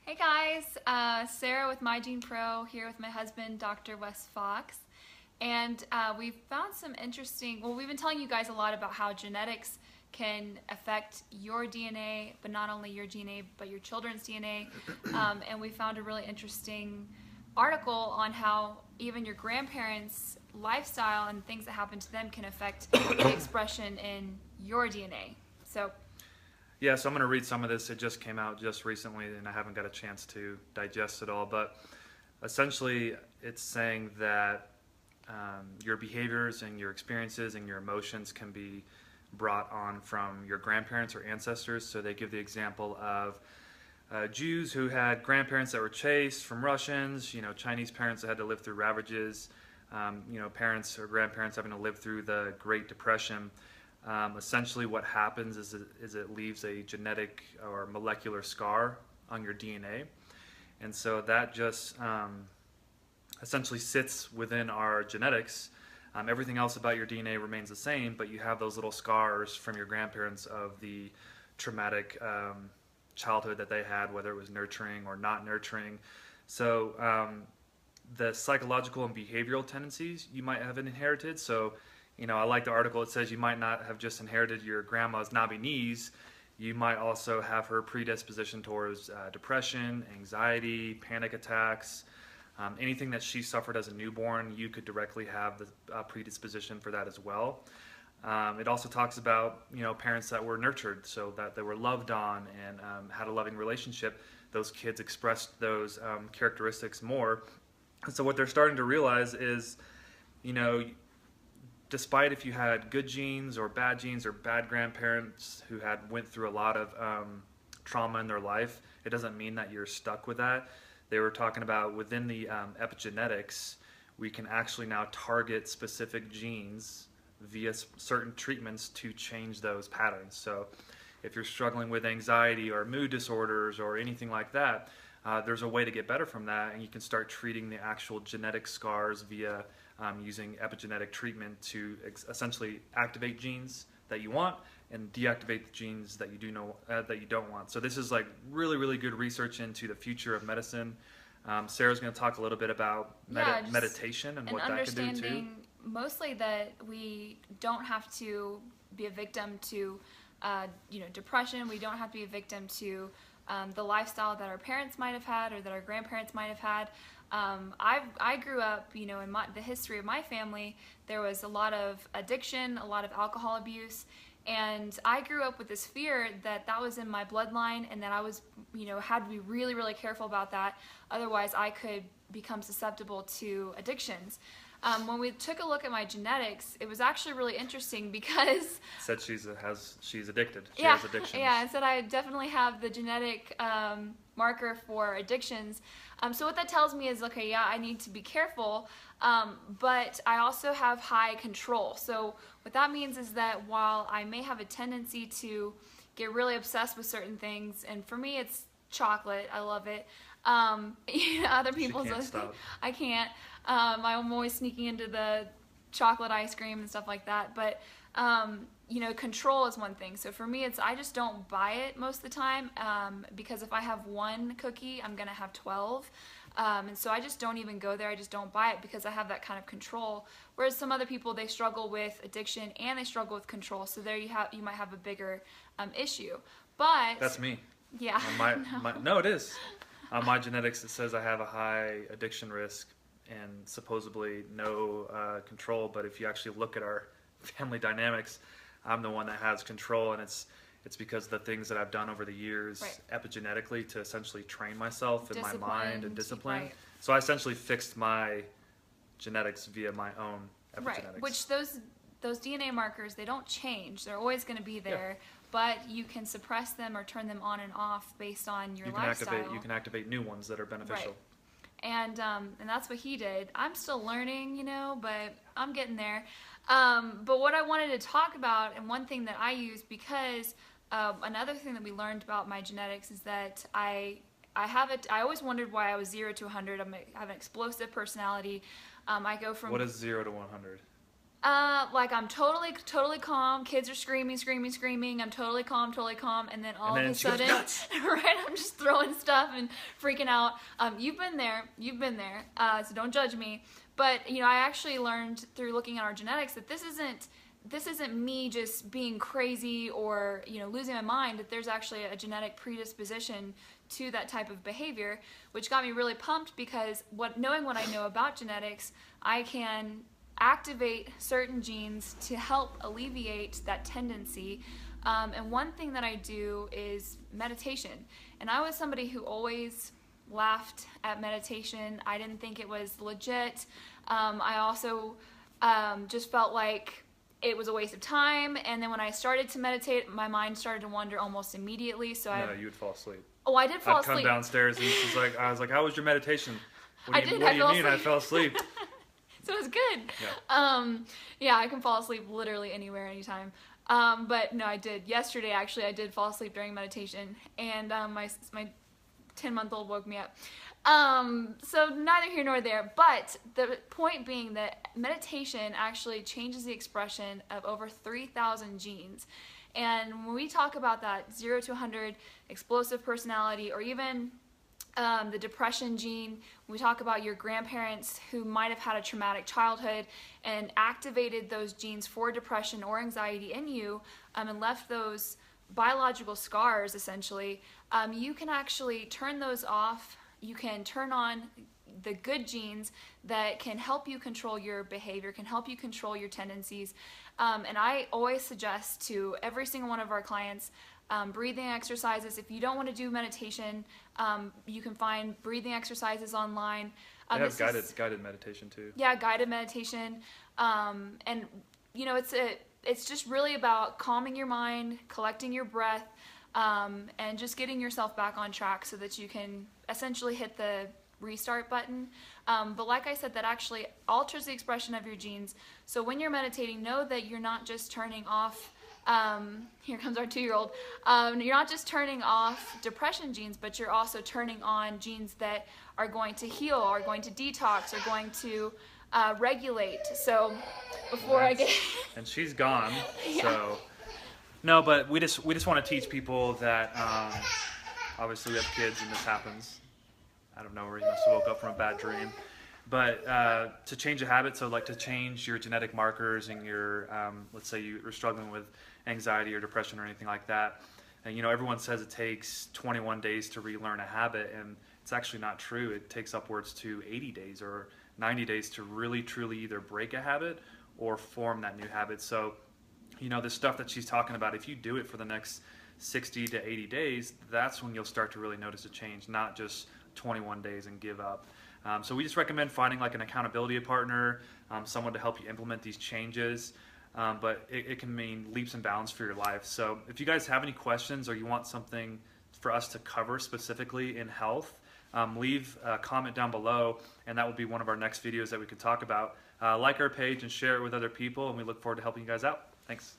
Hey guys, Sarah with My Gene Pro here with my husband, Dr. Wes Fox. And we've found some we've been telling you guys a lot about how genetics can affect your DNA, but not only your DNA, but your children's DNA. And we found a really interesting article on how even your grandparents' lifestyle and things that happen to them can affect the expression in your DNA. Yeah, so I'm going to read some of this. It just came out just recently, and I haven't got a chance to digest it all. But essentially, it's saying that your behaviors and your experiences and your emotions can be brought on from your grandparents or ancestors. So they give the example of Jews who had grandparents that were chased from Russians, Chinese parents that had to live through ravages, parents or grandparents having to live through the Great Depression. Essentially what happens is it leaves a genetic or molecular scar on your DNA. And so that just essentially sits within our genetics. Everything else about your DNA remains the same, but you have those little scars from your grandparents of the traumatic childhood that they had, whether it was nurturing or not nurturing. So the psychological and behavioral tendencies you might have inherited. So I like the article. It says you might not have just inherited your grandma's knobby knees. You might also have her predisposition towards depression, anxiety, panic attacks, anything that she suffered as a newborn. You could directly have the predisposition for that as well. It also talks about parents that were nurtured, so that they were loved on and had a loving relationship. Those kids expressed those characteristics more. And so what they're starting to realize is, despite if you had good genes or bad grandparents who went through a lot of trauma in their life, it doesn't mean that you're stuck with that. They were talking about within the epigenetics, we can actually now target specific genes via certain treatments to change those patterns. So if you're struggling with anxiety or mood disorders or anything like that, there's a way to get better from that, and you can start treating the actual genetic scars via using epigenetic treatment to essentially activate genes that you want and deactivate the genes that you don't want. So this is like really, really good research into the future of medicine. Sarah's going to talk a little bit about meditation and what that can do too. Understanding mostly that we don't have to be a victim to depression. We don't have to be a victim to the lifestyle that our parents might have had or that our grandparents might have had. I grew up, in the history of my family, there was a lot of addiction, a lot of alcohol abuse, and I grew up with this fear that was in my bloodline and that I was, had to be really, really careful about that. Otherwise, I could become susceptible to addictions. When we took a look at my genetics, it was actually really interesting because it said she's addicted. She yeah, has addictions. Yeah, it said I definitely have the genetic marker for addictions. So what that tells me is, okay, yeah, I need to be careful, but I also have high control. So what that means is that while I may have a tendency to get really obsessed with certain things, and for me it's chocolate, I love it. Other people's, I can't. I'm always sneaking into the chocolate ice cream and stuff like that. But control is one thing. So for me, I just don't buy it most of the time because if I have one cookie, I'm gonna have 12. And so I just don't even go there. I just don't buy it because I have that kind of control. Whereas some other people, they struggle with addiction and they struggle with control. So there you might have a bigger issue. But that's me. Yeah. No, it is. On my genetics, it says I have a high addiction risk and supposedly no control. But if you actually look at our family dynamics, I'm the one that has control, and it's because of the things that I've done over the years epigenetically to essentially train myself in my mind and discipline. Right. So I essentially fixed my genetics via my own epigenetics. Right, which those DNA markers, they don't change. They're always going to be there. Yeah. But you can suppress them or turn them on and off based on your lifestyle. You can activate new ones that are beneficial. Right. And that's what he did. I'm still learning, but I'm getting there. But what I wanted to talk about, and one thing that I use, because another thing that we learned about my genetics is that I always wondered why I was 0 to 100. I have an explosive personality. I go from... What is 0 to 100? Like I'm totally calm. Kids are screaming. I'm totally calm. And then all of a sudden, right? I'm just throwing stuff and freaking out. You've been there, so don't judge me. But you know, I actually learned through looking at our genetics that this isn't me just being crazy or, you know, losing my mind, that there's actually a genetic predisposition to that type of behavior, which got me really pumped because knowing what I know about genetics, I can activate certain genes to help alleviate that tendency. And one thing that I do is meditation. And I was somebody who always laughed at meditation. I didn't think it was legit. I also just felt like it was a waste of time. And then when I started to meditate, my mind started to wander almost immediately. So No, you would fall asleep. Oh, I did fall I'd asleep. come downstairs and she's like, I was like, how was your meditation? What do you fell mean? I fell asleep. So it was good. Yeah. Yeah, I can fall asleep literally anywhere, anytime. But no, I did. Yesterday, actually, I did fall asleep during meditation, and my 10-month-old woke me up. So neither here nor there, but the point being that meditation actually changes the expression of over 3,000 genes. And when we talk about that 0 to 100 explosive personality, or even the depression gene, we talk about your grandparents who might have had a traumatic childhood and activated those genes for depression or anxiety in you, and left those biological scars essentially, you can actually turn those off. You can turn on the good genes that can help you control your behavior, can help you control your tendencies. And I always suggest to every single one of our clients breathing exercises. If you don't want to do meditation, you can find breathing exercises online. They have guided meditation too. Yeah, guided meditation. And you know, it's just really about calming your mind, collecting your breath, and just getting yourself back on track so that you can essentially hit the restart button. But like I said, that actually alters the expression of your genes. So when you're meditating, know that you're not just turning off, here comes our 2-year-old, you're not just turning off depression genes, but you're also turning on genes that are going to heal, are going to detox, are going to regulate. So before I get... And she's gone, Yeah. so... No, but we just want to teach people that obviously we have kids and this happens. I don't know, where he must have woke up from a bad dream. But to change a habit, so like to change your genetic markers and your, let's say you're struggling with anxiety or depression or anything like that, and you know, everyone says it takes 21 days to relearn a habit, and it's actually not true. It takes upwards to 80 days or 90 days to really truly either break a habit or form that new habit. So, you know, the stuff that she's talking about, if you do it for the next 60 to 80 days, that's when you'll start to really notice a change, not just 21 days and give up. So we just recommend finding like an accountability partner, someone to help you implement these changes. But it can mean leaps and bounds for your life. So if you guys have any questions or you want something for us to cover specifically in health, leave a comment down below, and that will be one of our next videos that we could talk about. Like our page and share it with other people, and we look forward to helping you guys out. Thanks.